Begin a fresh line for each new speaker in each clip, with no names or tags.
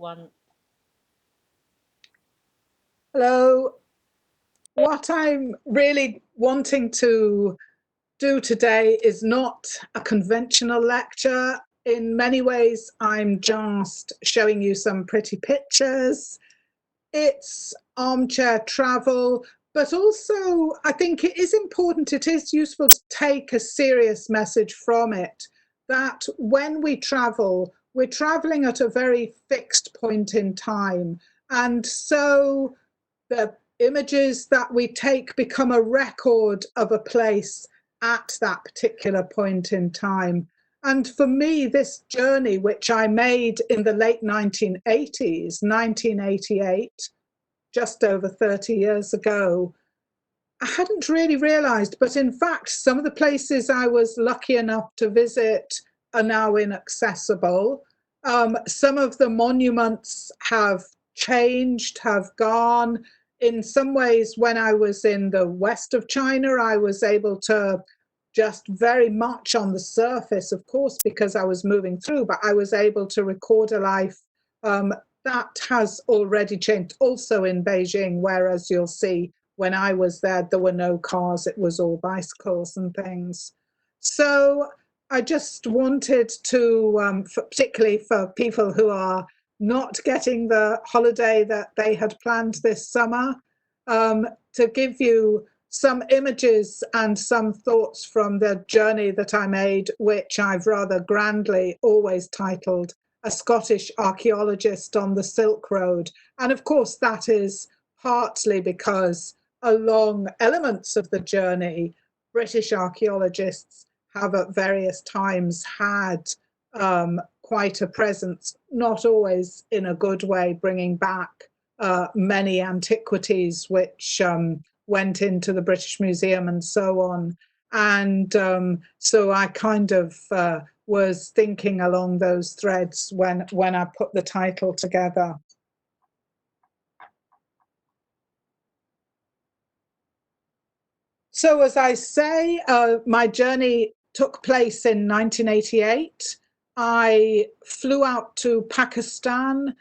one.
Hello. What I'm really wanting to do today is not a conventional lecture. In many ways, I'm just showing you some pretty pictures. It's armchair travel, but also I think it is important, it is useful to take a serious message from it, that when we travel, we're traveling at a very fixed point in time. And so the images that we take become a record of a place at that particular point in time. And for me, this journey, which I made in the late 1980s, 1988, just over 30 years ago, I hadn't really realized, but in fact, some of the places I was lucky enough to visit are now inaccessible. Some of the monuments have changed, have gone. In some ways, when I was in the west of China, I was able to just very much on the surface, of course, because I was moving through, but I was able to record a life that has already changed. Also in Beijing, whereas you'll see when I was there were no cars, it was all bicycles and things. So I just wanted to, particularly for people who are not getting the holiday that they had planned this summer, to give you some images and some thoughts from the journey that I made, which I've rather grandly always titled A Scottish Archaeologist on the Silk Road. And of course, that is partly because along elements of the journey, British archaeologists have at various times had quite a presence, not always in a good way, bringing back many antiquities which went into the British Museum and so on. And so I kind of was thinking along those threads when I put the title together. So as I say, my journey took place in 1988. I flew out to Pakistan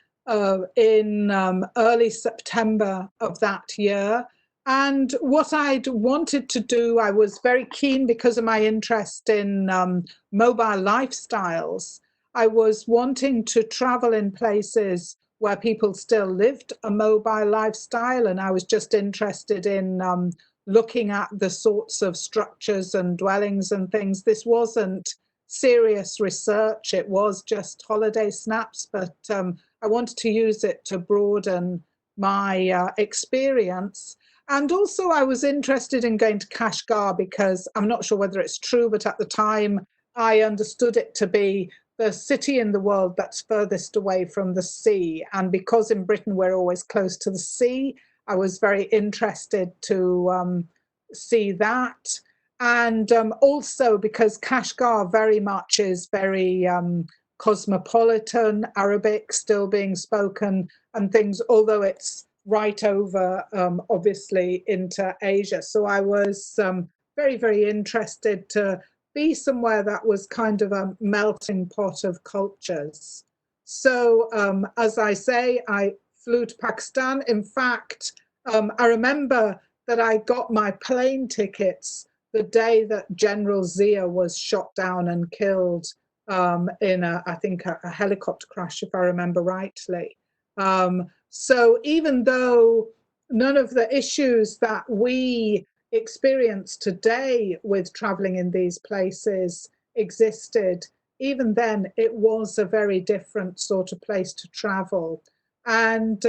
in early September of that year. And what I'd wanted to do, I was very keen because of my interest in mobile lifestyles. I was wanting to travel in places where people still lived a mobile lifestyle, and I was just interested in looking at the sorts of structures and dwellings and things. This wasn't serious research, it was just holiday snaps, but I wanted to use it to broaden my experience. And also I was interested in going to Kashgar because I'm not sure whether it's true, but at the time I understood it to be the city in the world that's furthest away from the sea. And because in Britain we're always close to the sea, I was very interested to see that. And also because Kashgar very much is very cosmopolitan, Arabic still being spoken and things, although it's right over, obviously, into Asia. So I was very, very interested to be somewhere that was kind of a melting pot of cultures. So as I say, I flew to Pakistan. In fact, I remember that I got my plane tickets the day that General Zia was shot down and killed in I think a helicopter crash, if I remember rightly. So even though none of the issues that we experience today with traveling in these places existed, even then it was a very different sort of place to travel. And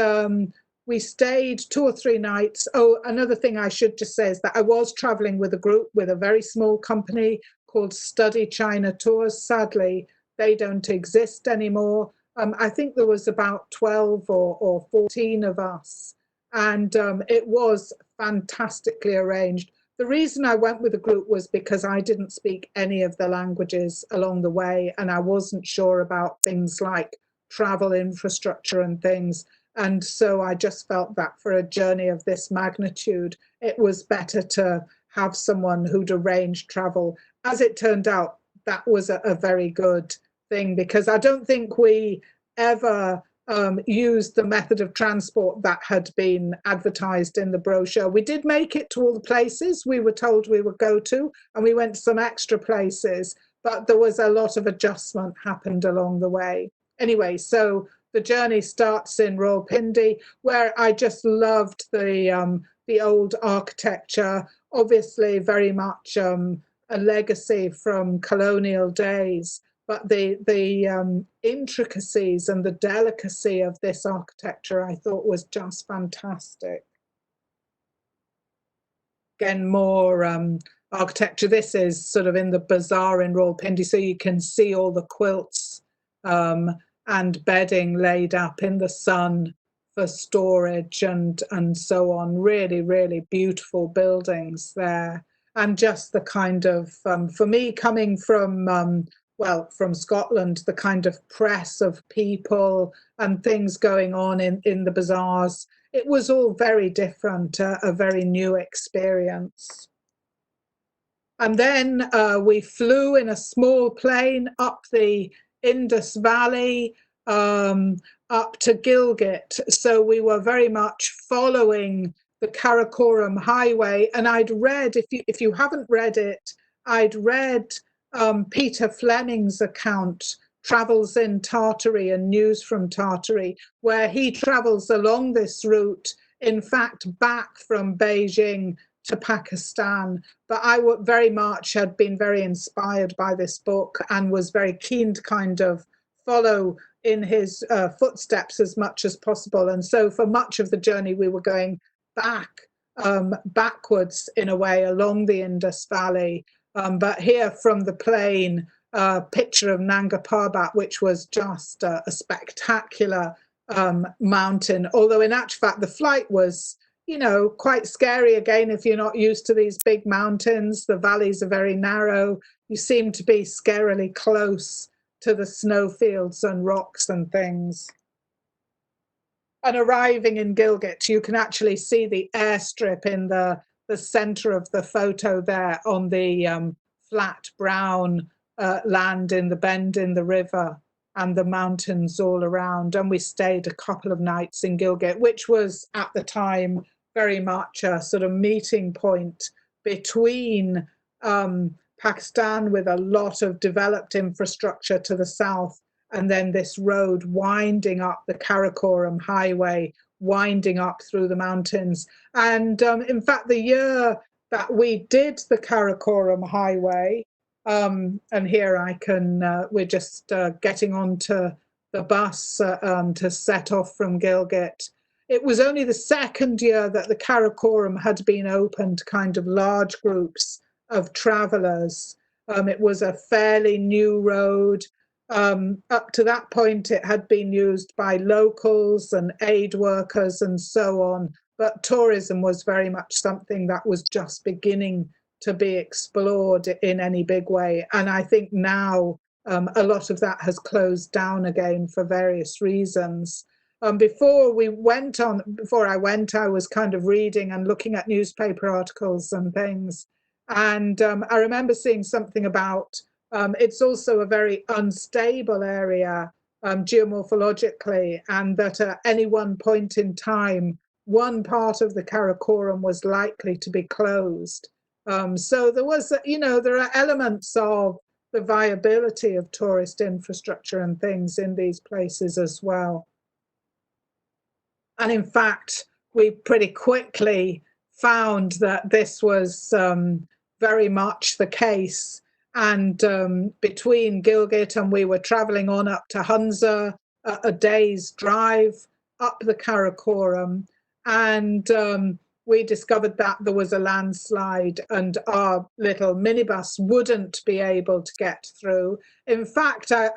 we stayed 2 or 3 nights. Oh, another thing I should just say is that I was traveling with a group, with a very small company called Study China Tours. Sadly, they don't exist anymore. I think there was about 12 or 14 of us, and it was fantastically arranged. The reason I went with a group was because I didn't speak any of the languages along the way, and I wasn't sure about things like travel infrastructure and things. And so I just felt that for a journey of this magnitude, it was better to have someone who'd arranged travel. As it turned out, that was a very good thing, because I don't think we ever used the method of transport that had been advertised in the brochure. We did make it to all the places we were told we would go to, and we went to some extra places, but there was a lot of adjustment happened along the way. Anyway, so the journey starts in Rawalpindi, where I just loved the old architecture, obviously very much a legacy from colonial days, but the intricacies and the delicacy of this architecture I thought was just fantastic. Again, more architecture. This is sort of in the bazaar in Rawalpindi, so you can see all the quilts and bedding laid up in the sun for storage and so on. Really, really beautiful buildings there. And just the kind of, for me, coming from, well, from Scotland, the kind of press of people and things going on in the bazaars, it was all very different, a very new experience. And then we flew in a small plane up the Indus Valley, up to Gilgit. So we were very much following the Karakoram Highway. And I'd read, if you haven't read it, I'd read Peter Fleming's account, Travels in Tartary and News from Tartary, where he travels along this route, in fact, back from Beijing to Pakistan. But I very much had been very inspired by this book and was very keen to kind of follow in his footsteps as much as possible. And so for much of the journey, we were going backwards in a way along the Indus Valley. But here from the plane, picture of Nanga Parbat, which was just a spectacular mountain. Although in actual fact, the flight was, you know, quite scary again if you're not used to these big mountains. The valleys are very narrow. You seem to be scarily close to the snowfields and rocks and things. And arriving in Gilgit, you can actually see the airstrip in the center of the photo there on the flat brown land in the bend in the river and the mountains all around. And we stayed a couple of nights in Gilgit, which was at the time very much a sort of meeting point between Pakistan, with a lot of developed infrastructure to the south, and then this road winding up the Karakoram Highway, winding up through the mountains. And in fact, the year that we did the Karakoram Highway, and here I can, we're just getting onto the bus to set off from Gilgit. It was only the second year that the Karakoram had been open to kind of large groups of travellers. It was a fairly new road. Up to that point, it had been used by locals and aid workers and so on. But tourism was very much something that was just beginning to be explored in any big way. And I think now a lot of that has closed down again for various reasons. Before I went, I was kind of reading and looking at newspaper articles and things. And I remember seeing something about it's also a very unstable area geomorphologically, and that at any one point in time, one part of the Karakoram was likely to be closed. So there was, you know, there are elements of the viability of tourist infrastructure and things in these places as well. And in fact, we pretty quickly found that this was very much the case. And between Gilgit and we were traveling on up to Hunza, a day's drive up the Karakoram. And we discovered that there was a landslide and our little minibus wouldn't be able to get through. In fact, I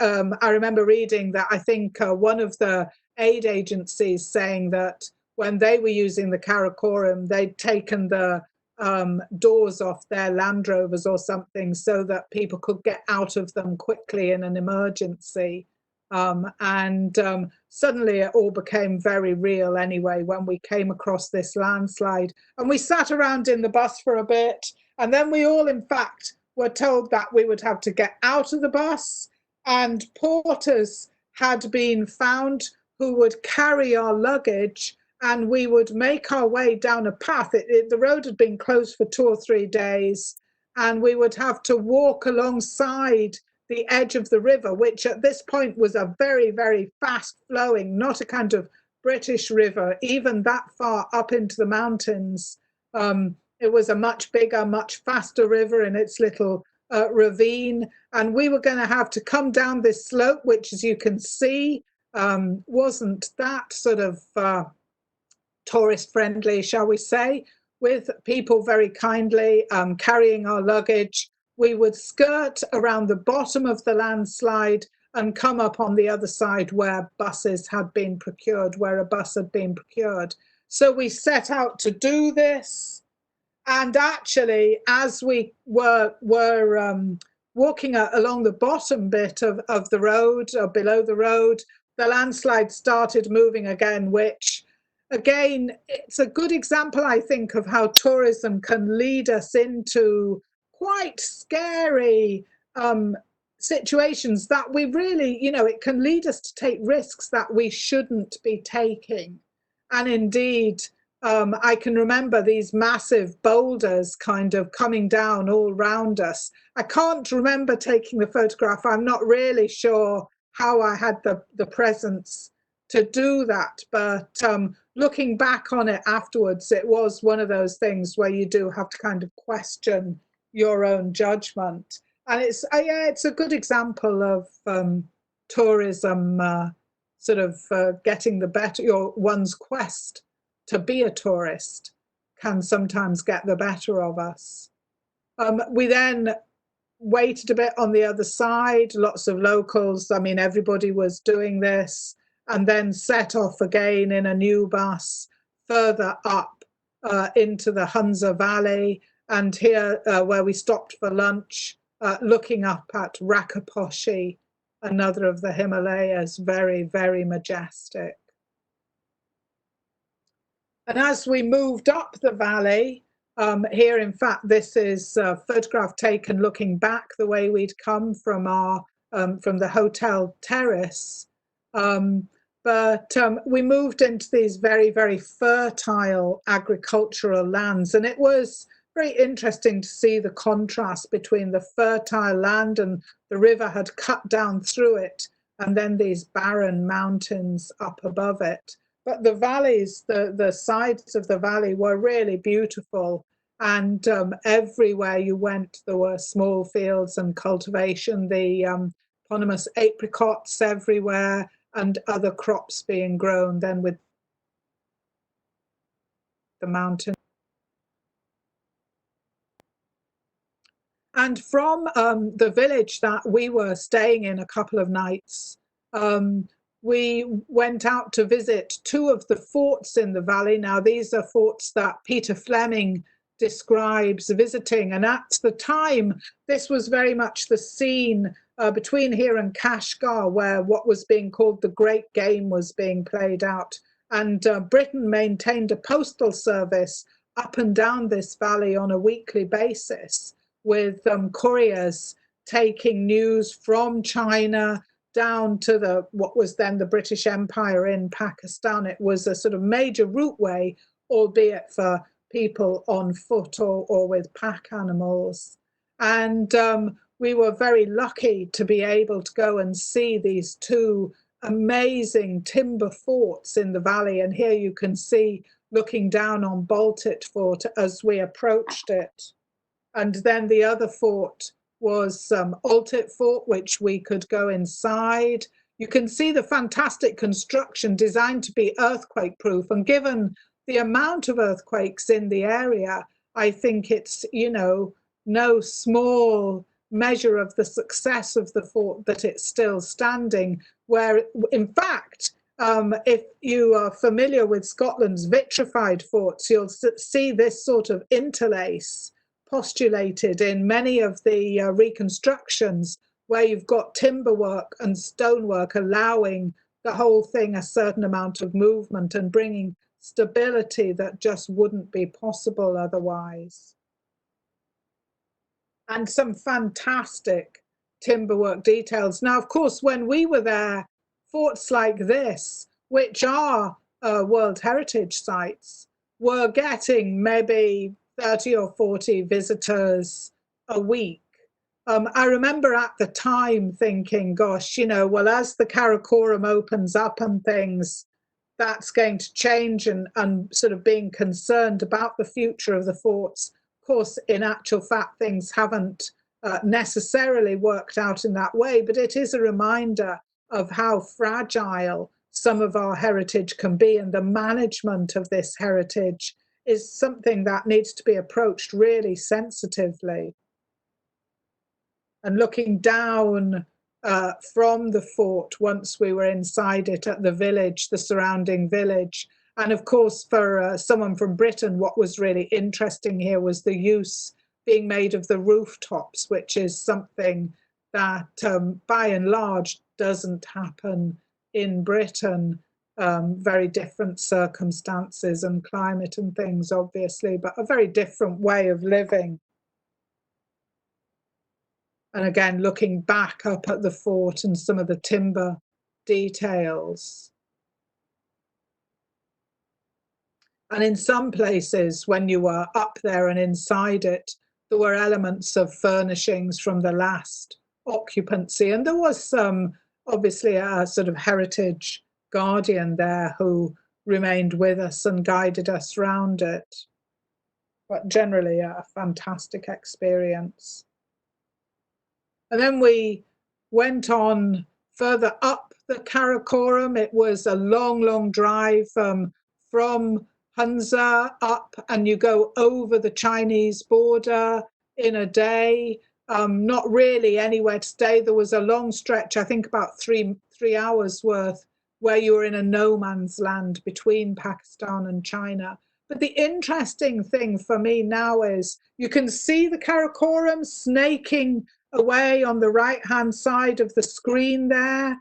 remember reading that I think one of the aid agencies saying that when they were using the Karakoram, they'd taken the doors off their Land Rovers or something so that people could get out of them quickly in an emergency. Suddenly it all became very real anyway when we came across this landslide. And we sat around in the bus for a bit, and then we all, in fact, were told that we would have to get out of the bus, and porters had been found who would carry our luggage, and we would make our way down a path. The road had been closed for 2 or 3 days, and we would have to walk alongside the edge of the river, which at this point was a very, very fast flowing, not a kind of British river, even that far up into the mountains. It was a much bigger, much faster river in its little ravine. And we were going to have to come down this slope, which, as you can see, wasn't that sort of tourist friendly, shall we say, with people very kindly carrying our luggage. We would skirt around the bottom of the landslide and come up on the other side where buses had been procured, where a bus had been procured. So we set out to do this. And actually, as we were walking along the bottom bit of the road, or below the road, the landslide started moving again, which, again, it's a good example, I think, of how tourism can lead us into quite scary situations that we really, it can lead us to take risks that we shouldn't be taking. And indeed, I can remember these massive boulders kind of coming down all round us. I can't remember taking the photograph. I'm not really sure how I had the presence to do that. But looking back on it afterwards, it was one of those things where you do have to kind of question your own judgment. And it's a good example of tourism sort of getting the better, one's quest to be a tourist can sometimes get the better of us. We then waited a bit on the other side, lots of locals, I mean, everybody was doing this, and then set off again in a new bus further up into the Hunza Valley, and here where we stopped for lunch, looking up at Rakaposhi, another of the Himalayas, very, very majestic. And as we moved up the valley, here, in fact, this is a photograph taken looking back the way we'd come from the hotel terrace. But we moved into these very, very fertile agricultural lands. And it was very interesting to see the contrast between the fertile land, and the river had cut down through it, and then these barren mountains up above it. But the valleys, the sides of the valley were really beautiful. And everywhere you went, there were small fields and cultivation, the eponymous apricots everywhere, and other crops being grown then with the mountain. And from the village that we were staying in a couple of nights, we went out to visit two of the forts in the valley. Now, these are forts that Peter Fleming describes visiting. And at the time, this was very much the scene between here and Kashgar, where what was being called the Great Game was being played out. And Britain maintained a postal service up and down this valley on a weekly basis, with couriers taking news from China down to what was then the British Empire in Pakistan. It was a sort of major routeway, albeit for people on foot or with pack animals. And we were very lucky to be able to go and see these two amazing timber forts in the valley. And here you can see, looking down on Baltit Fort as we approached it. And then the other fort was Altit Fort, which we could go inside. You can see the fantastic construction designed to be earthquake proof. And given the amount of earthquakes in the area, I think it's, no small measure of the success of the fort that it's still standing, where, in fact, if you are familiar with Scotland's vitrified forts, you'll see this sort of interlace postulated in many of the reconstructions, where you've got timber work and stonework allowing the whole thing a certain amount of movement and bringing stability that just wouldn't be possible otherwise. And some fantastic timber work details. Now, of course, when we were there, forts like this which are World Heritage sites, were getting maybe 30 or 40 visitors a week. I remember at the time thinking, gosh, well, as the Karakoram opens up and things, that's going to change, and sort of being concerned about the future of the forts. Of course, in actual fact, things haven't necessarily worked out in that way, but it is a reminder of how fragile some of our heritage can be, and the management of this heritage is something that needs to be approached really sensitively. And looking down from the fort once we were inside it at the village, the surrounding village. And of course, for someone from Britain, what was really interesting here was the use being made of the rooftops, which is something that by and large doesn't happen in Britain. Very different circumstances and climate and things, obviously, but a very different way of living. And again, looking back up at the fort and some of the timber details. And in some places, when you were up there and inside it, there were elements of furnishings from the last occupancy. And there was obviously a sort of heritage guardian there who remained with us and guided us around it. But generally, a fantastic experience. And then we went on further up the Karakoram. It was a long, long drive from Hunza up, and you go over the Chinese border in a day. Not really anywhere to stay. There was a long stretch, I think about three hours worth, where you were in a no man's land between Pakistan and China. But the interesting thing for me now is you can see the Karakoram snaking away on the right-hand side of the screen there.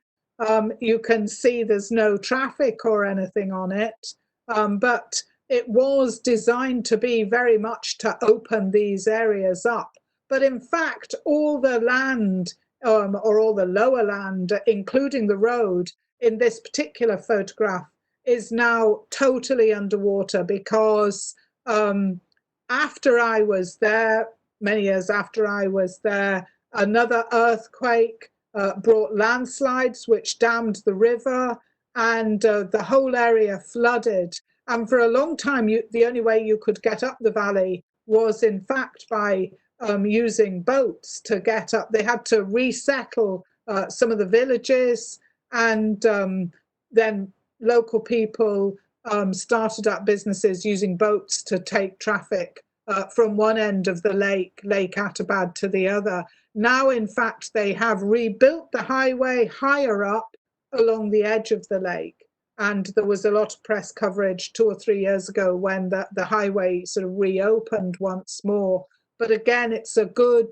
You can see there's no traffic or anything on it, but it was designed to be very much to open these areas up. But in fact, all the land, or all the lower land, including the road, in this particular photograph, is now totally underwater because after I was there, many years after I was there, another earthquake brought landslides which dammed the river, and the whole area flooded. And for a long time, the only way you could get up the valley was, in fact, by using boats to get up. They had to resettle some of the villages, and then local people started up businesses using boats to take traffic from one end of the Lake Atabad, to the other. Now, in fact, they have rebuilt the highway higher up along the edge of the lake. And there was a lot of press coverage 2 or 3 years ago when the highway sort of reopened once more. But again, it's a good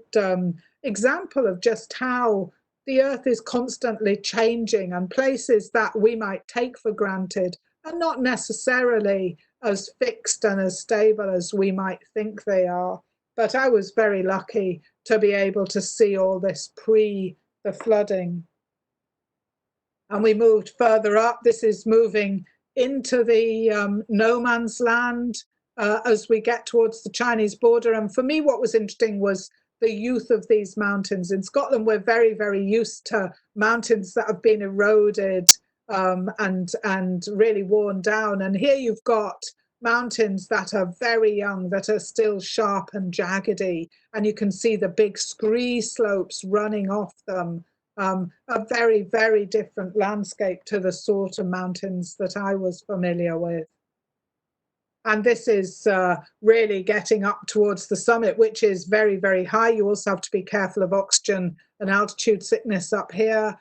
example of just how the earth is constantly changing, and places that we might take for granted are not necessarily as fixed and as stable as we might think they are. But I was very lucky to be able to see all this pre the flooding. And we moved further up. This is moving into the no man's land as we get towards the Chinese border. And for me, what was interesting was the youth of these mountains. In Scotland, we're very, very used to mountains that have been eroded and really worn down. And here you've got mountains that are very young, that are still sharp and jaggedy, and you can see the big scree slopes running off them. A very, very different landscape to the sort of mountains that I was familiar with. And this is really getting up towards the summit, which is very, very high. You also have to be careful of oxygen and altitude sickness up here.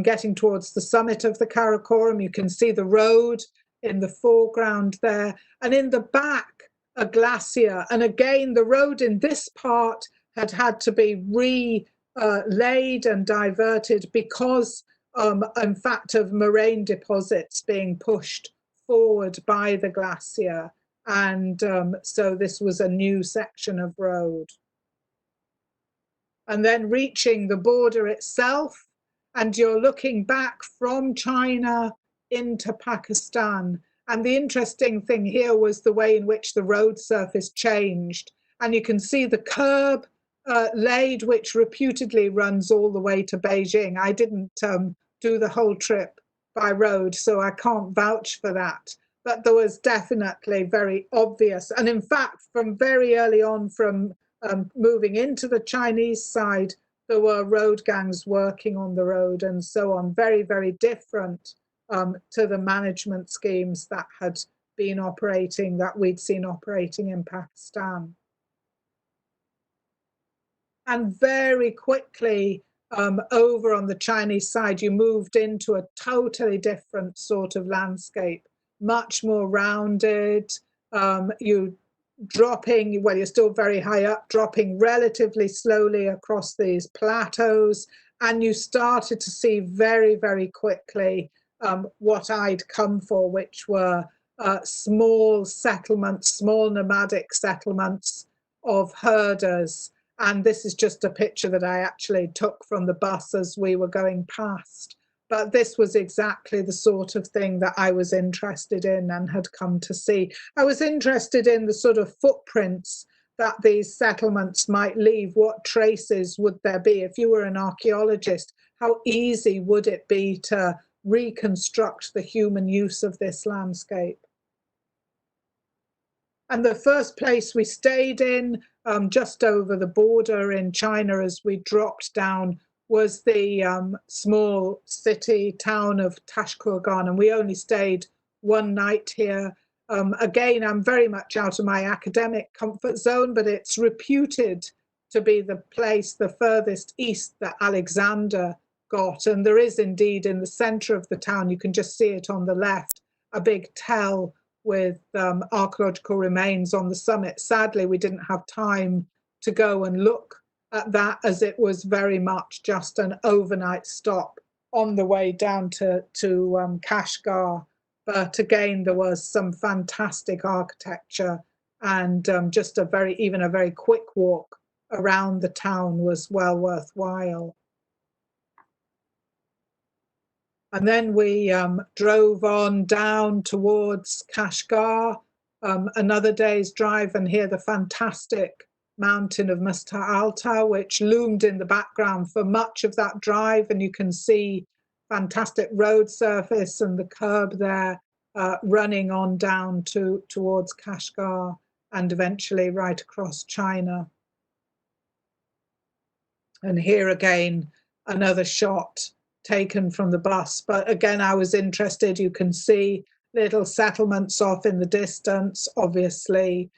Getting towards the summit of the Karakoram, you can see the road in the foreground there. And in the back, a glacier. And again, the road in this part had to be laid and diverted because, in fact, of moraine deposits being pushed forward by the glacier. And so this was a new section of road. And then reaching the border itself, and you're looking back from China into Pakistan. And the interesting thing here was the way in which the road surface changed. And you can see the curb laid, which reputedly runs all the way to Beijing. I didn't do the whole trip by road, so I can't vouch for that. But there was definitely very obvious. And in fact, from very early on, from moving into the Chinese side, there were road gangs working on the road and so on. Very, very different to the management schemes that had been operating, that we'd seen operating in Pakistan. And very quickly, over on the Chinese side, you moved into a totally different sort of landscape, much more rounded. You dropping, well, you're still very high up, dropping relatively slowly across these plateaus. And you started to see very, very quickly what I'd come for, which were small settlements, small nomadic settlements of herders. And this is just a picture that I actually took from the bus as we were going past. But this was exactly the sort of thing that I was interested in and had come to see. I was interested in the sort of footprints that these settlements might leave. What traces would there be? If you were an archaeologist, how easy would it be to reconstruct the human use of this landscape? And the first place we stayed in, just over the border in China as we dropped down, was the small city town of Tashkorgan. And we only stayed one night here. Again, I'm very much out of my academic comfort zone, but it's reputed to be the place, the furthest east that Alexander got. And there is indeed in the center of the town, you can just see it on the left, a big tell with archaeological remains on the summit. Sadly, we didn't have time to go and look at that, as it was very much just an overnight stop on the way down to Kashgar. But again, there was some fantastic architecture, and just even a very quick walk around the town was well worthwhile. And then we drove on down towards Kashgar, another day's drive, and here the fantastic mountain of Musta Alta, which loomed in the background for much of that drive. And you can see fantastic road surface and the curb there running on down towards Kashgar and eventually right across China. And here again, another shot taken from the bus. But again, I was interested. You can see little settlements off in the distance, obviously,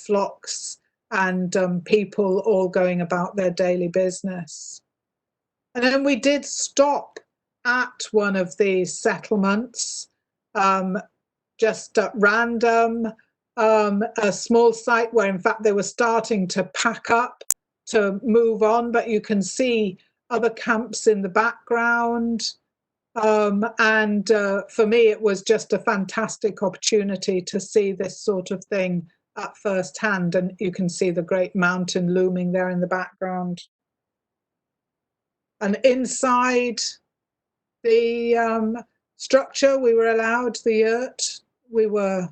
flocks and people all going about their daily business. And then we did stop at one of these settlements, just at random, a small site where in fact they were starting to pack up to move on, but you can see other camps in the background. And for me, it was just a fantastic opportunity to see this sort of thing at first hand. And you can see the great mountain looming there in the background. And inside the structure, we were allowed the yurt. We were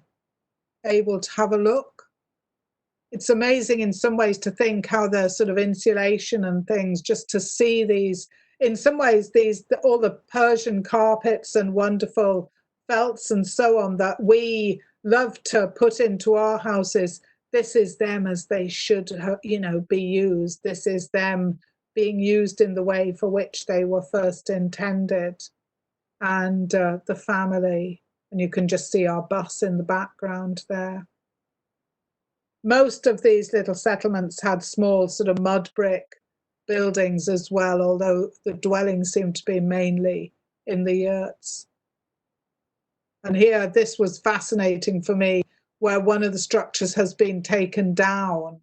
able to have a look. It's amazing in some ways to think how the sort of insulation and things, just to see these, in some ways, all the Persian carpets and wonderful felts and so on that we love to put into our houses. This is them as they should, be used. This is them being used in the way for which they were first intended. And the family, and you can just see our bus in the background there. Most of these little settlements had small sort of mud brick buildings as well, although the dwellings seemed to be mainly in the yurts. And here, this was fascinating for me, where one of the structures has been taken down.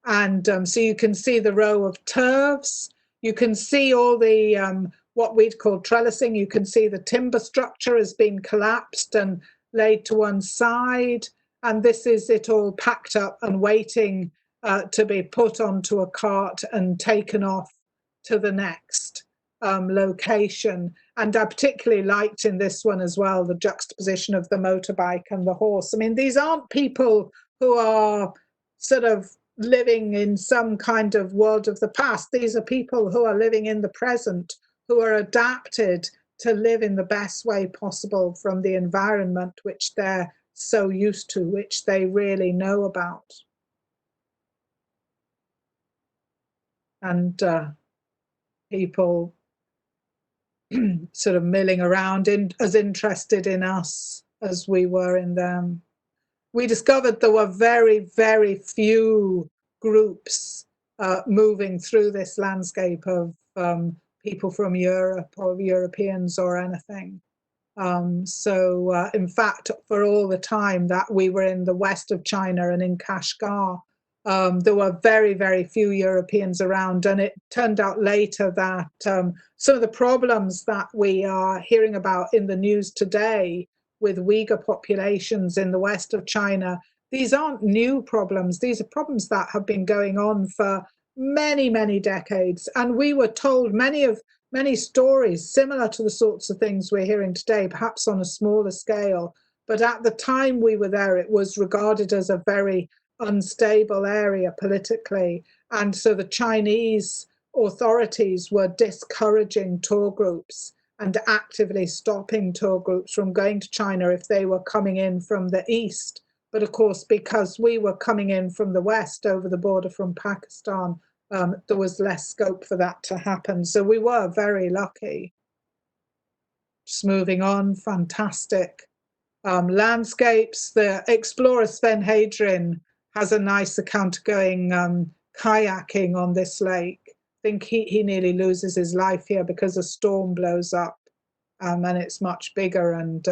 And so you can see the row of turfs. You can see all the, what we'd call trellising. You can see the timber structure has been collapsed and laid to one side. And this is it all packed up and waiting to be put onto a cart and taken off to the next. location. And I particularly liked in this one as well the juxtaposition of the motorbike and the horse. I mean, these aren't people who are sort of living in some kind of world of the past. These are people who are living in the present, who are adapted to live in the best way possible from the environment which they're so used to, which they really know about. And people sort of milling around, as interested in us as we were in them. We discovered there were very, very few groups moving through this landscape of people from Europe or Europeans or anything. So in fact, for all the time that we were in the west of China and in Kashgar, there were very, very few Europeans around. And it turned out later that some of the problems that we are hearing about in the news today with Uyghur populations in the west of China, these aren't new problems. These are problems that have been going on for many, many decades. And we were told many stories similar to the sorts of things we're hearing today, perhaps on a smaller scale. But at the time we were there, it was regarded as a very unstable area politically. And so the Chinese authorities were discouraging tour groups and actively stopping tour groups from going to China if they were coming in from the east. But of course, because we were coming in from the west over the border from Pakistan, there was less scope for that to happen. So we were very lucky. Just moving on, fantastic landscapes. The explorer Sven Hadrian has a nice account of going kayaking on this lake. I think he nearly loses his life here because a storm blows up and it's much bigger and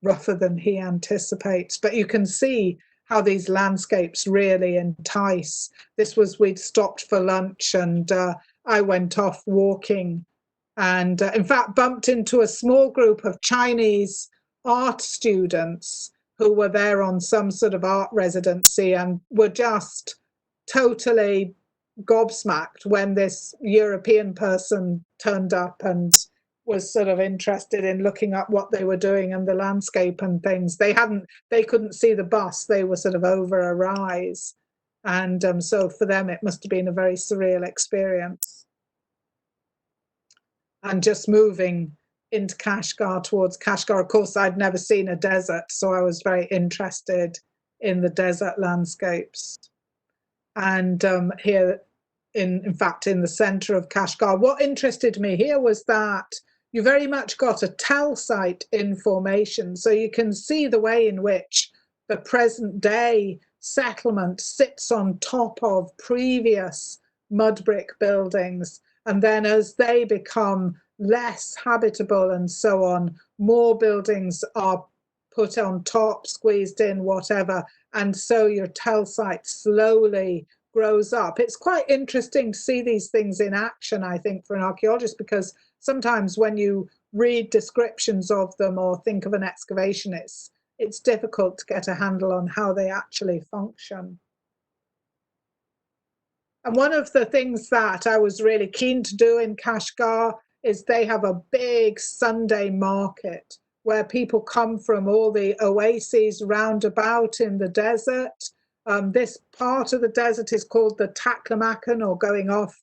rougher than he anticipates. But you can see how these landscapes really entice. We'd stopped for lunch and I went off walking and in fact bumped into a small group of Chinese art students who were there on some sort of art residency and were just totally gobsmacked when this European person turned up and was sort of interested in looking up what they were doing and the landscape and things. They couldn't see the bus. They were sort of over a rise. And so for them, it must have been a very surreal experience. And just moving into Kashgar, towards Kashgar, of course, I'd never seen a desert, so I was very interested in the desert landscapes. And here, in fact, in the center of Kashgar, what interested me here was that you very much got a tell site information. So you can see the way in which the present day settlement sits on top of previous mud brick buildings. And then as they become less habitable and so on, more buildings are put on top, squeezed in, whatever. And so your tell site slowly grows up. It's quite interesting to see these things in action, I think, for an archaeologist, because sometimes when you read descriptions of them or think of an excavation, it's difficult to get a handle on how they actually function. And one of the things that I was really keen to do in Kashgar is they have a big Sunday market where people come from all the oases round about in the desert. This part of the desert is called the Taklamakan, or going off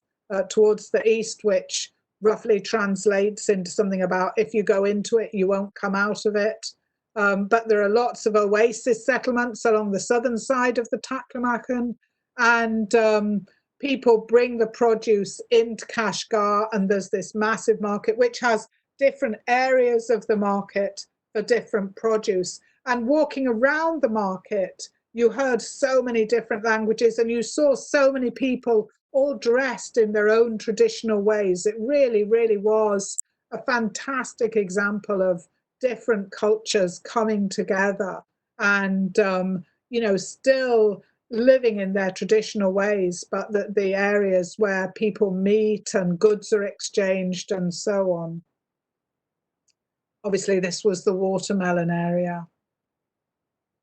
towards the east, which roughly translates into something about if you go into it, you won't come out of it. But there are lots of oasis settlements along the southern side of the Taklamakan, and people bring the produce into Kashgar, and there's this massive market which has different areas of the market for different produce. And walking around the market, you heard so many different languages and you saw so many people all dressed in their own traditional ways. It really, really was a fantastic example of different cultures coming together and, still living in their traditional ways, but the areas where people meet and goods are exchanged and so on. Obviously, this was the watermelon area.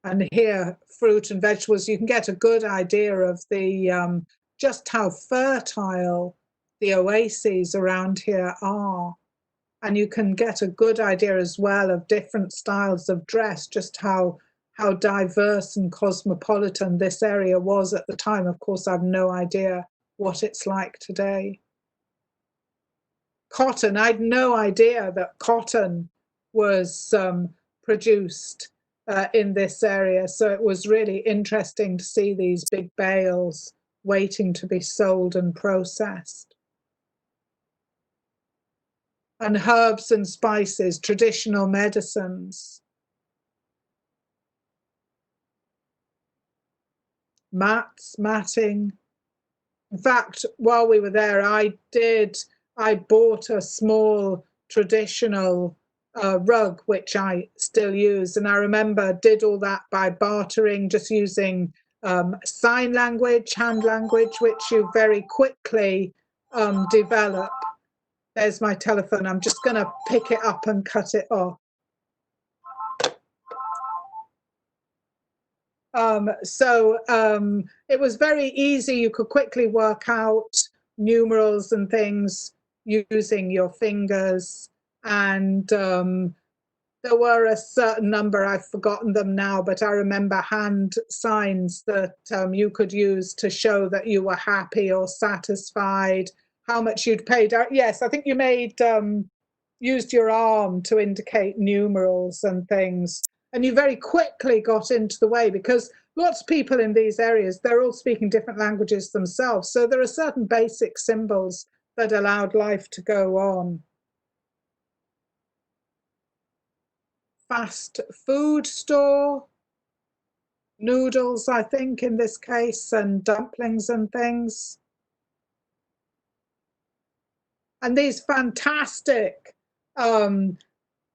And here, fruit and vegetables, you can get a good idea of the just how fertile the oases around here are. And you can get a good idea as well of different styles of dress, just how diverse and cosmopolitan this area was at the time. Of course, I've no idea what it's like today. Cotton, I'd no idea that cotton was produced in this area. So it was really interesting to see these big bales waiting to be sold and processed. And herbs and spices, traditional medicines. Mats, matting. In fact, while we were there, I bought a small traditional rug, which I still use. And I remember did all that by bartering, just using sign language, hand language, which you very quickly develop. There's my telephone. I'm just going to pick it up and cut it off. It was very easy. You could quickly work out numerals and things using your fingers. And there were a certain number, I've forgotten them now, but I remember hand signs that you could use to show that you were happy or satisfied, how much you'd paid. Yes, I think you used your arm to indicate numerals and things. And you very quickly got into the way, because lots of people in these areas, they're all speaking different languages themselves. So there are certain basic symbols that allowed life to go on. Fast food store, noodles, I think, in this case, and dumplings and things. And these fantastic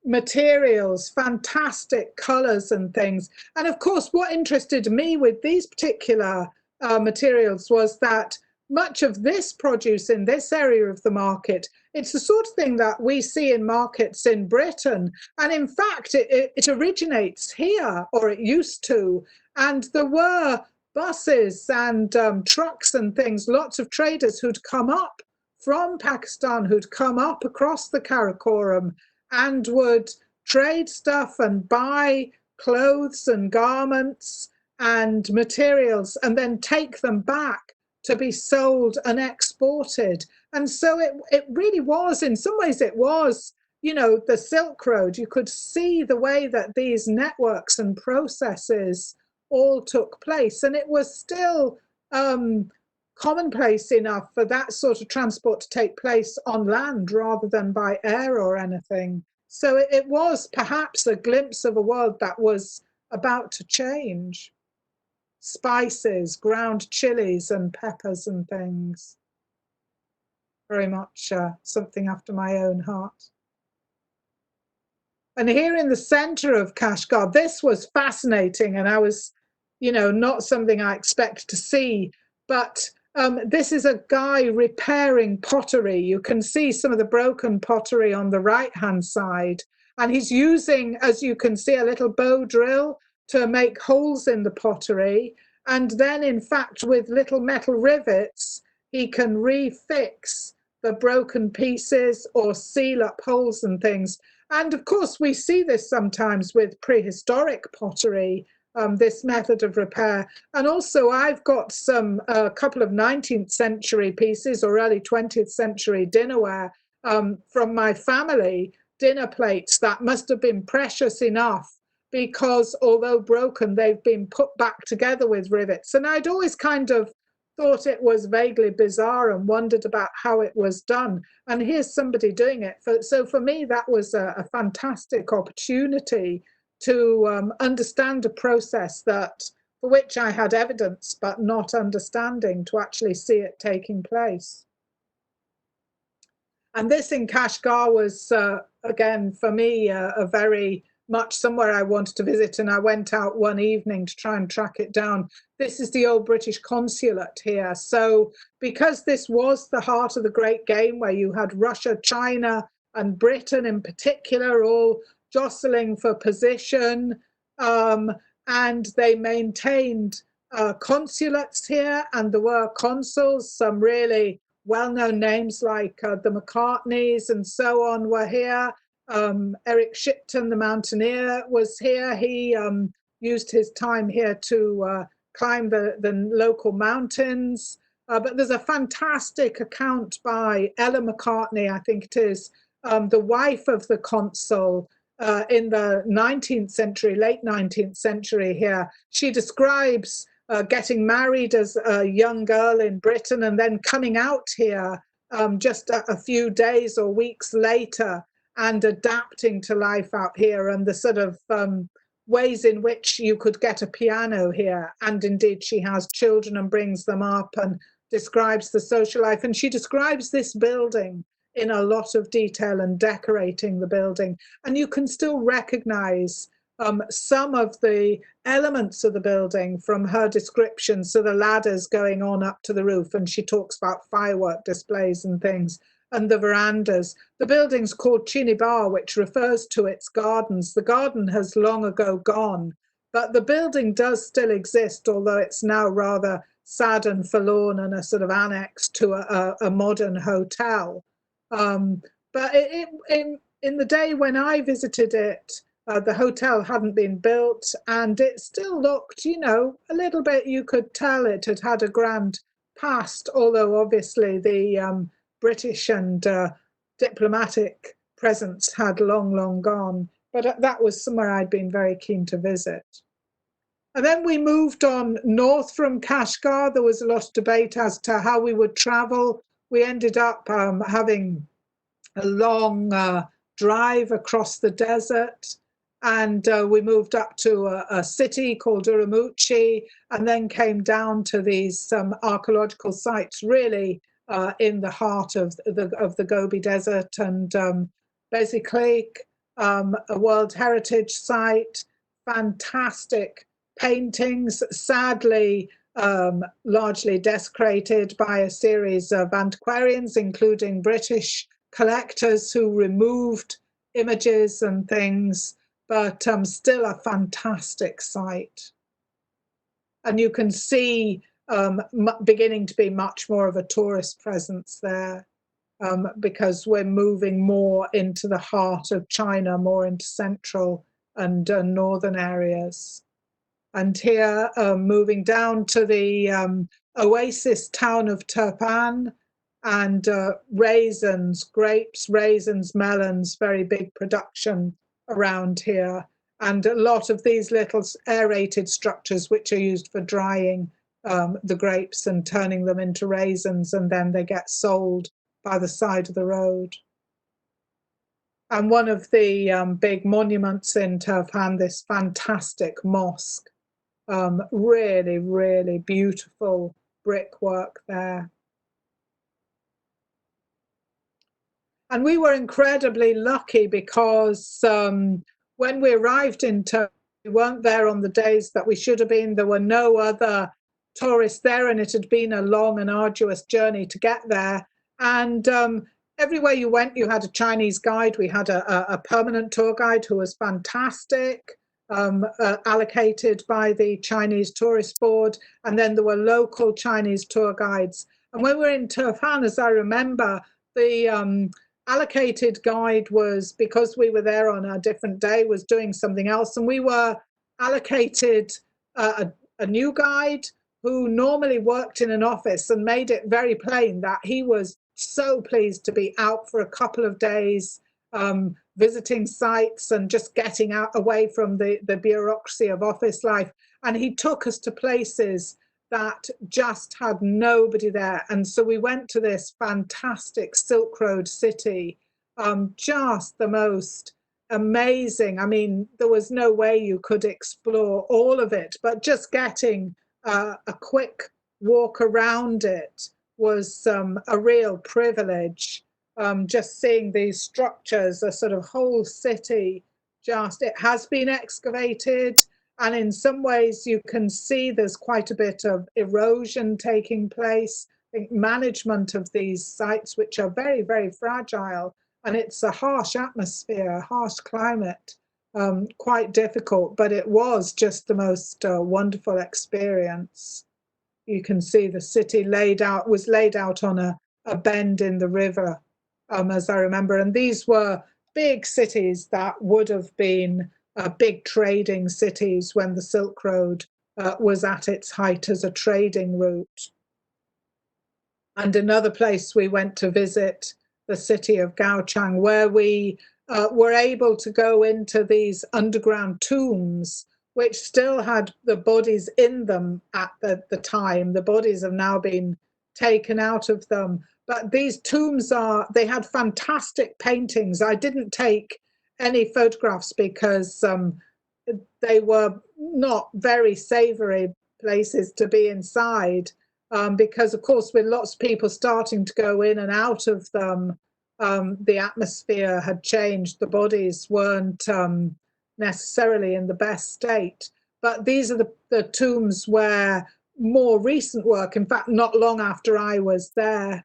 materials, fantastic colors and things. And of course, what interested me with these particular materials was that much of this produce in this area of the market, it's the sort of thing that we see in markets in Britain. And in fact, it originates here, or it used to. And there were buses and trucks and things, lots of traders who'd come up from Pakistan, who'd come up across the Karakoram and would trade stuff and buy clothes and garments and materials and then take them back to be sold and exported. And so it really was, in some ways it was, you know, the Silk Road. You could see the way that these networks and processes all took place. And it was still commonplace enough for that sort of transport to take place on land rather than by air or anything. So it was perhaps a glimpse of a world that was about to change. Spices, ground chilies and peppers and things. Very much something after my own heart. And here in the center of Kashgar, this was fascinating, and I was, you know, not something I expect to see, but this is a guy repairing pottery. You can see some of the broken pottery on the right-hand side. And he's using, as you can see, a little bow drill to make holes in the pottery. And then, in fact, with little metal rivets, he can refix the broken pieces or seal up holes and things. And of course, we see this sometimes with prehistoric pottery, this method of repair. And also I've got a couple of 19th century pieces or early 20th century dinnerware from my family, dinner plates that must have been precious enough because although broken, they've been put back together with rivets. And I'd always kind of thought it was vaguely bizarre and wondered about how it was done. And here's somebody doing it. So for me, that was a fantastic opportunity to understand a process for which I had evidence, but not understanding, to actually see it taking place. And this in Kashgar was, again, for me, a very much somewhere I wanted to visit, and I went out one evening to try and track it down. This is the old British Consulate here. So because this was the heart of the Great Game, where you had Russia, China, and Britain in particular, all jostling for position, and they maintained consulates here, and there were consuls, some really well-known names like the McCartneys and so on were here. Eric Shipton, the mountaineer, was here. He used his time here to climb the local mountains. But there's a fantastic account by Ella McCartney, I think it is, the wife of the consul in the 19th century, late 19th century here. She describes getting married as a young girl in Britain and then coming out here just a few days or weeks later and adapting to life out here and the sort of ways in which you could get a piano here. And indeed, she has children and brings them up and describes the social life. And she describes this building in a lot of detail and decorating the building. And you can still recognize some of the elements of the building from her description. So the ladders going on up to the roof, and she talks about firework displays and things, and the verandas. The building's called Chinibar, which refers to its gardens. The garden has long ago gone, but the building does still exist, although it's now rather sad and forlorn and a sort of annex to a modern hotel. But in the day when I visited it, the hotel hadn't been built, and it still looked, you know, a little bit, you could tell it had had a grand past, although obviously the British and diplomatic presence had long gone. But that was somewhere I'd been very keen to visit. And then we moved on north from Kashgar. There was a lot of debate as to how we would travel. We ended up having a long drive across the desert. And we moved up to a city called Urumqi, and then came down to these archaeological sites, really in the heart of the Gobi Desert, and basically a World Heritage Site, fantastic paintings, sadly largely desecrated by a series of antiquarians, including British collectors who removed images and things, but still a fantastic site. And you can see beginning to be much more of a tourist presence there because we're moving more into the heart of China, more into central and northern areas. And here, moving down to the oasis town of Turpan, and raisins, grapes, raisins, melons, very big production around here. And a lot of these little aerated structures which are used for drying the grapes and turning them into raisins, and then they get sold by the side of the road. And one of the big monuments in Turpan, this fantastic mosque, really, really beautiful brickwork there. And we were incredibly lucky because when we arrived in Turkey, we weren't there on the days that we should have been. There were no other tourists there, and it had been a long and arduous journey to get there. And everywhere you went, you had a Chinese guide. We had a permanent tour guide who was fantastic, allocated by the Chinese Tourist Board. And then there were local Chinese tour guides. And when we were in Turfan, as I remember, the allocated guide was, because we were there on a different day, was doing something else. And we were allocated a new guide who normally worked in an office, and made it very plain that he was so pleased to be out for a couple of days, visiting sites and just getting out away from the bureaucracy of office life. And he took us to places that just had nobody there. And so we went to this fantastic Silk Road city, just the most amazing. I mean, there was no way you could explore all of it, but just getting a quick walk around it was a real privilege. Just seeing these structures, a sort of whole city, just, it has been excavated. And in some ways, you can see there's quite a bit of erosion taking place. I think management of these sites, which are very, very fragile, and it's a harsh atmosphere, harsh climate, quite difficult, but it was just the most wonderful experience. You can see the city was laid out on a a bend in the river, as I remember. And these were big cities that would have been big trading cities when the Silk Road was at its height as a trading route. And another place we went to visit, the city of Gaochang, where we were able to go into these underground tombs, which still had the bodies in them at the time. The bodies have now been taken out of them. But these tombs they had fantastic paintings. I didn't take any photographs because they were not very savory places to be inside. Because, of course, with lots of people starting to go in and out of them, the atmosphere had changed. The bodies weren't necessarily in the best state. But these are the tombs where more recent work, in fact, not long after I was there,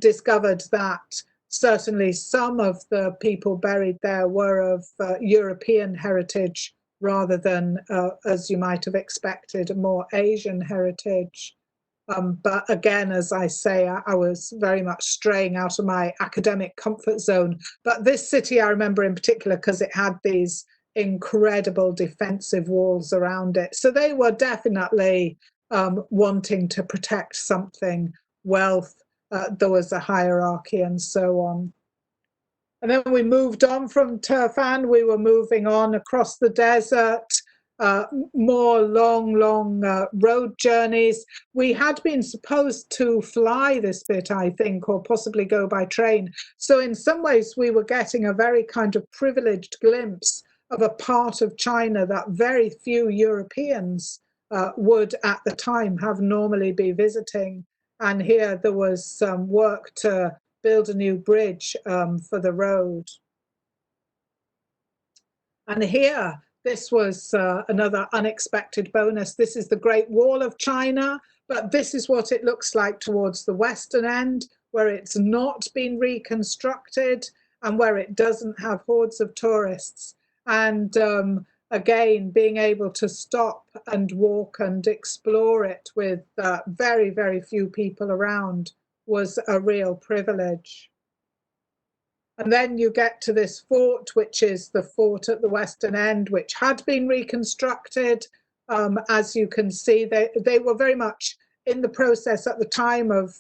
discovered that certainly some of the people buried there were of European heritage rather than, as you might have expected, more Asian heritage. But again, as I say, I was very much straying out of my academic comfort zone. But this city I remember in particular because it had these incredible defensive walls around it. So they were definitely wanting to protect something, wealth. There was a hierarchy and so on. And then we moved on from Turfan. We were moving on across the desert. More long road journeys. We had been supposed to fly this bit, I think, or possibly go by train. So in some ways, we were getting a very kind of privileged glimpse of a part of China that very few Europeans would at the time have normally be visiting. And here there was some work to build a new bridge for the road. And here, this was another unexpected bonus. This is the Great Wall of China, but this is what it looks like towards the western end, where it's not been reconstructed and where it doesn't have hordes of tourists. And again, being able to stop and walk and explore it with very, very few people around was a real privilege. And then you get to this fort, which is the fort at the western end, which had been reconstructed. As you can see, they were very much in the process at the time of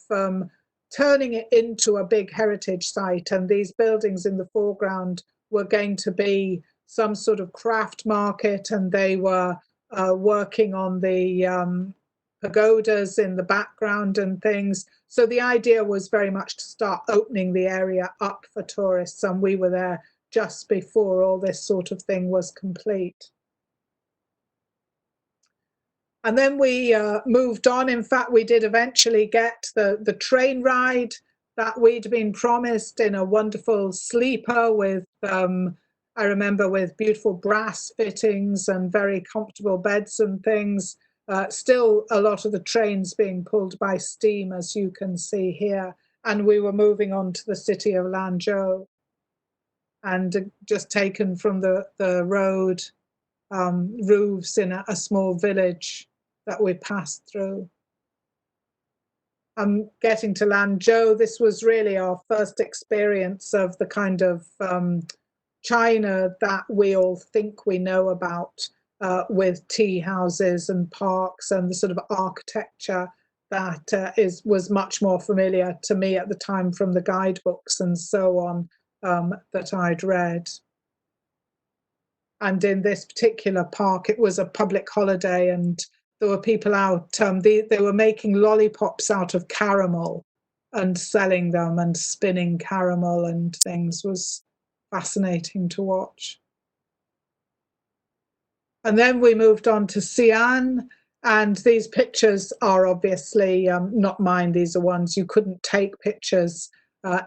turning it into a big heritage site. And these buildings in the foreground were going to be some sort of craft market, and they were working on the pagodas in the background and things. So the idea was very much to start opening the area up for tourists, and we were there just before all this sort of thing was complete. And then we moved on. In fact, we did eventually get the train ride that we'd been promised in a wonderful sleeper with, I remember, with beautiful brass fittings and very comfortable beds and things. Still a lot of the trains being pulled by steam, as you can see here. And we were moving on to the city of Lanzhou, and just taken from the road roofs in a small village that we passed through. Getting to Lanzhou, this was really our first experience of the kind of China that we all think we know about, with tea houses and parks and the sort of architecture that was much more familiar to me at the time from the guidebooks and so on that I'd read. And in this particular park, it was a public holiday, and there were people out. They were making lollipops out of caramel and selling them and spinning caramel and things. It was fascinating to watch. And then we moved on to Xi'an, and these pictures are obviously not mine. These are ones you couldn't take pictures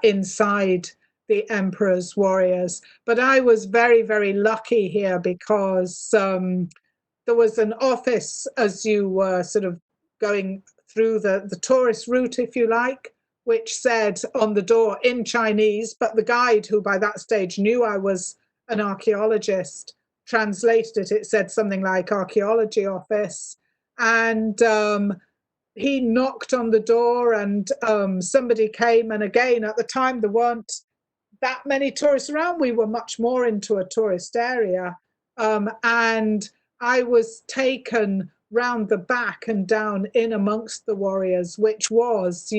inside the Emperor's warriors. But I was very, very lucky here because there was an office as you were sort of going through the tourist route, if you like, which said on the door in Chinese, but the guide, who by that stage knew I was an archaeologist, translated it. It said something like archaeology office. And he knocked on the door, and somebody came. And again, at the time, there weren't that many tourists around. We were much more into a tourist area. And I was taken round the back and down in amongst the warriors, which was,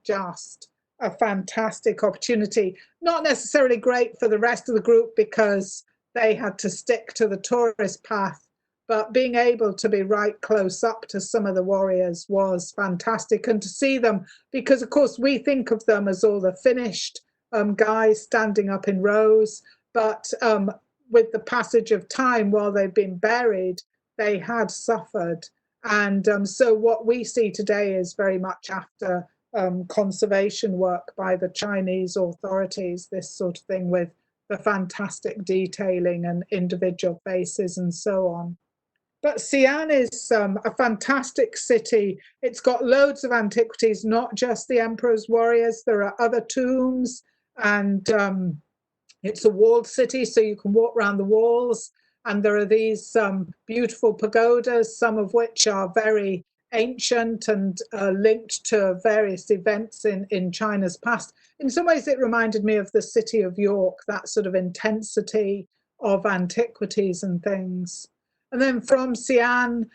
just a fantastic opportunity. Not necessarily great for the rest of the group because they had to stick to the tourist path, but being able to be right close up to some of the warriors was fantastic. And to see them, because of course we think of them as all the finished guys standing up in rows, but with the passage of time, while they've been buried, they had suffered. And so what we see today is very much after conservation work by the Chinese authorities, this sort of thing with the fantastic detailing and individual faces and so on. But Xi'an is a fantastic city. It's got loads of antiquities, not just the emperor's warriors. There are other tombs, and it's a walled city, so you can walk around the walls. And there are these beautiful pagodas, some of which are very ancient and linked to various events in China's past. In some ways, it reminded me of the city of York, that sort of intensity of antiquities and things. And then from Xi'an,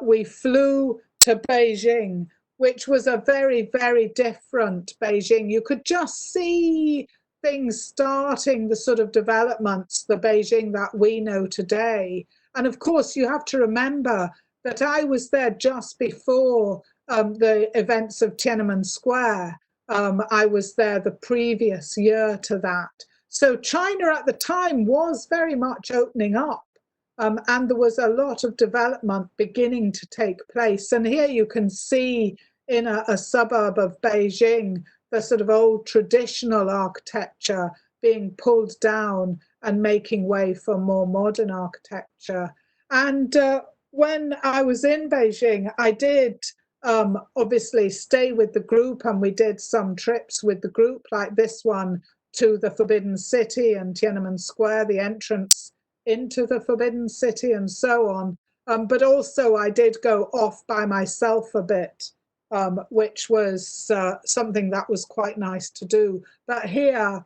we flew to Beijing, which was a very, very different Beijing. You could just see things starting, the sort of developments, the Beijing that we know today. And of course, you have to remember that I was there just before the events of Tiananmen Square. I was there the previous year to that. So China at the time was very much opening up. And there was a lot of development beginning to take place. And here you can see in a suburb of Beijing, the sort of old traditional architecture being pulled down and making way for more modern architecture. And when I was in Beijing, I did obviously stay with the group, and we did some trips with the group, like this one to the Forbidden City and Tiananmen Square, the entrance into the Forbidden City and so on. But also I did go off by myself a bit, which was something that was quite nice to do. But here,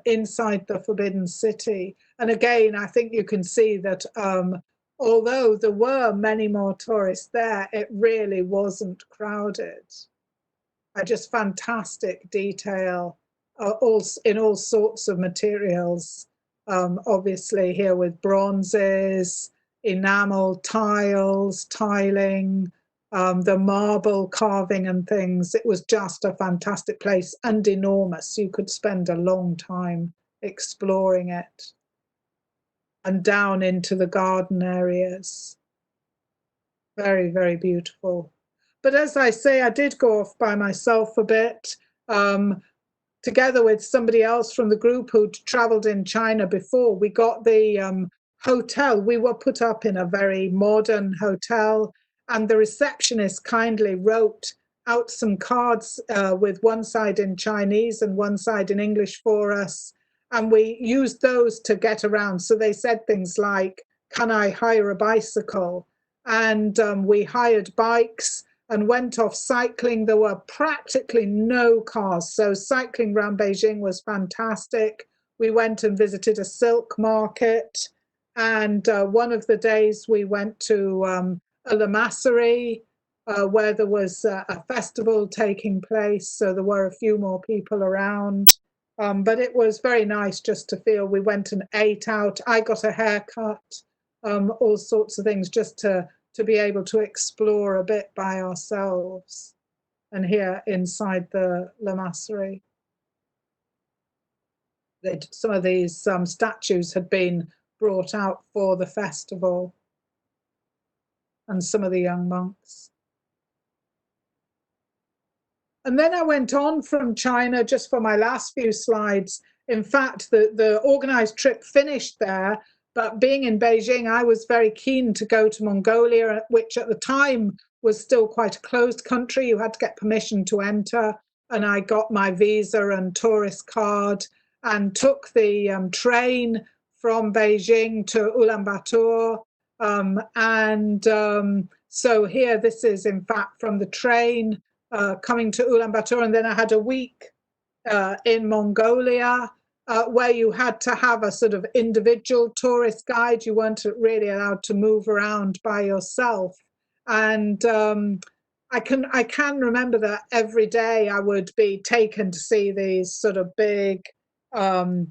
inside the Forbidden City, and again, I think you can see that although there were many more tourists there, it really wasn't crowded. Just fantastic detail in all sorts of materials. Obviously here with bronzes, enamel tiles, tiling, the marble carving and things. It was just a fantastic place and enormous. You could spend a long time exploring it. And down into the garden areas. Very, very beautiful. But as I say, I did go off by myself a bit, together with somebody else from the group who'd traveled in China before. We got the hotel. We were put up in a very modern hotel, and the receptionist kindly wrote out some cards with one side in Chinese and one side in English for us. And we used those to get around. So they said things like, "Can I hire a bicycle?" And we hired bikes and went off cycling. There were practically no cars, so cycling around Beijing was fantastic. We went and visited a silk market, and one of the days we went to a lamasserie where there was a festival taking place, so there were a few more people around. But it was very nice just to feel. We went and ate out. I got a haircut, all sorts of things, just to be able to explore a bit by ourselves. And here inside the lamasserie, some of these statues had been brought out for the festival, and some of the young monks. And then I went on from China just for my last few slides. In fact, the organized trip finished there, but being in Beijing, I was very keen to go to Mongolia, which at the time was still quite a closed country. You had to get permission to enter, and I got my visa and tourist card and took the train from Beijing to Ulaanbaatar, and So here, this is in fact from the train coming to Ulaanbaatar, and then I had a week in Mongolia, where you had to have a sort of individual tourist guide. You weren't really allowed to move around by yourself. And I can remember that every day I would be taken to see these sort of big um,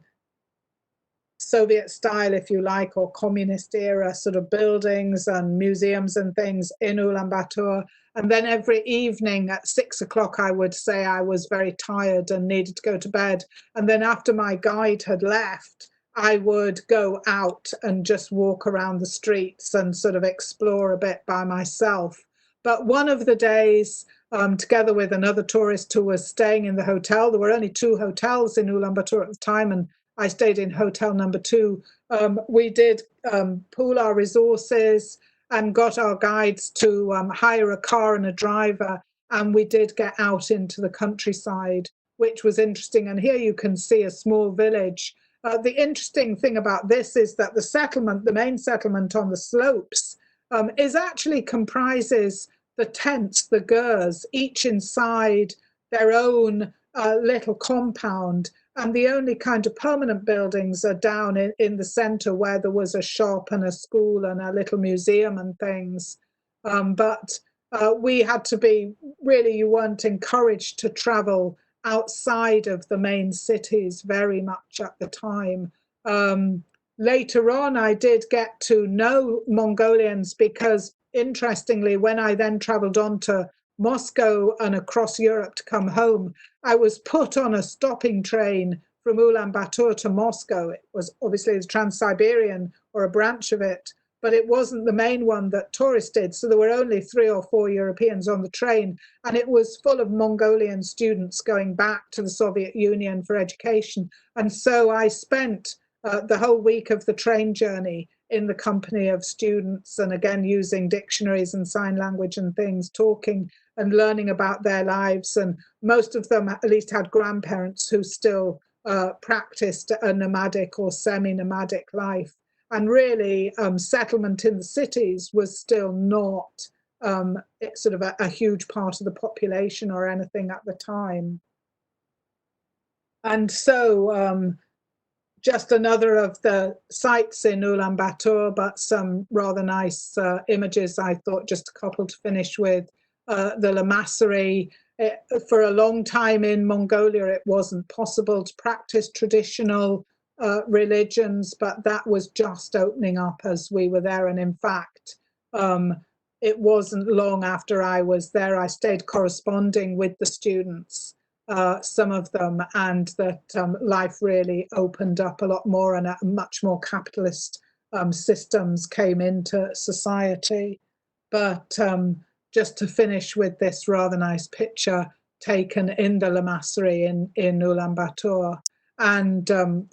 Soviet style, if you like, or communist era sort of buildings and museums and things in Ulaanbaatar. And then every evening at 6 o'clock, I would say I was very tired and needed to go to bed. And then after my guide had left, I would go out and just walk around the streets and sort of explore a bit by myself. But one of the days, together with another tourist who was staying in the hotel, there were only two hotels in Ulaanbaatar at the time, and I stayed in hotel number 2. We did pool our resources and got our guides to hire a car and a driver, and we did get out into the countryside, which was interesting. And here you can see a small village. The interesting thing about this is that the settlement, the main settlement on the slopes, is actually comprises the tents, the gurs, each inside their own little compound. And the only kind of permanent buildings are down in the centre, where there was a shop and a school and a little museum and things. But we had to be, really, you weren't encouraged to travel outside of the main cities very much at the time. Later on, I did get to know Mongolians because, interestingly, when I then travelled on to Moscow and across Europe to come home, I was put on a stopping train from Ulaanbaatar to Moscow. It was obviously the Trans-Siberian, or a branch of it, but it wasn't the main one that tourists did. So there were only 3 or 4 Europeans on the train, and it was full of Mongolian students going back to the Soviet Union for education. And so I spent the whole week of the train journey in the company of students, and again using dictionaries and sign language and things, talking and learning about their lives. And most of them at least had grandparents who still practiced a nomadic or semi-nomadic life. And really, settlement in the cities was still not sort of a huge part of the population or anything at the time. And so just another of the sites in Ulaanbaatar, but some rather nice images, I thought, just a couple to finish with. The Lamasery. For a long time in Mongolia, it wasn't possible to practice traditional religions, but that was just opening up as we were there. And in fact, it wasn't long after I was there, I stayed corresponding with the students, some of them, and that life really opened up a lot more, and a much more capitalist systems came into society. But just to finish with this rather nice picture taken in the Lamasery in Ulaanbaatar. And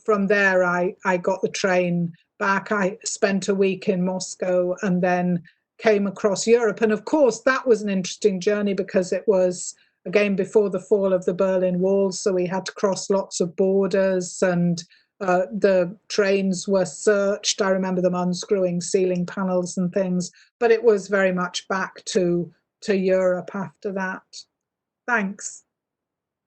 from there, I got the train back. I spent a week in Moscow and then came across Europe. And of course, that was an interesting journey because it was, again, before the fall of the Berlin Wall. So we had to cross lots of borders, and the trains were searched. I remember them unscrewing ceiling panels and things, but it was very much back to Europe after that. Thanks.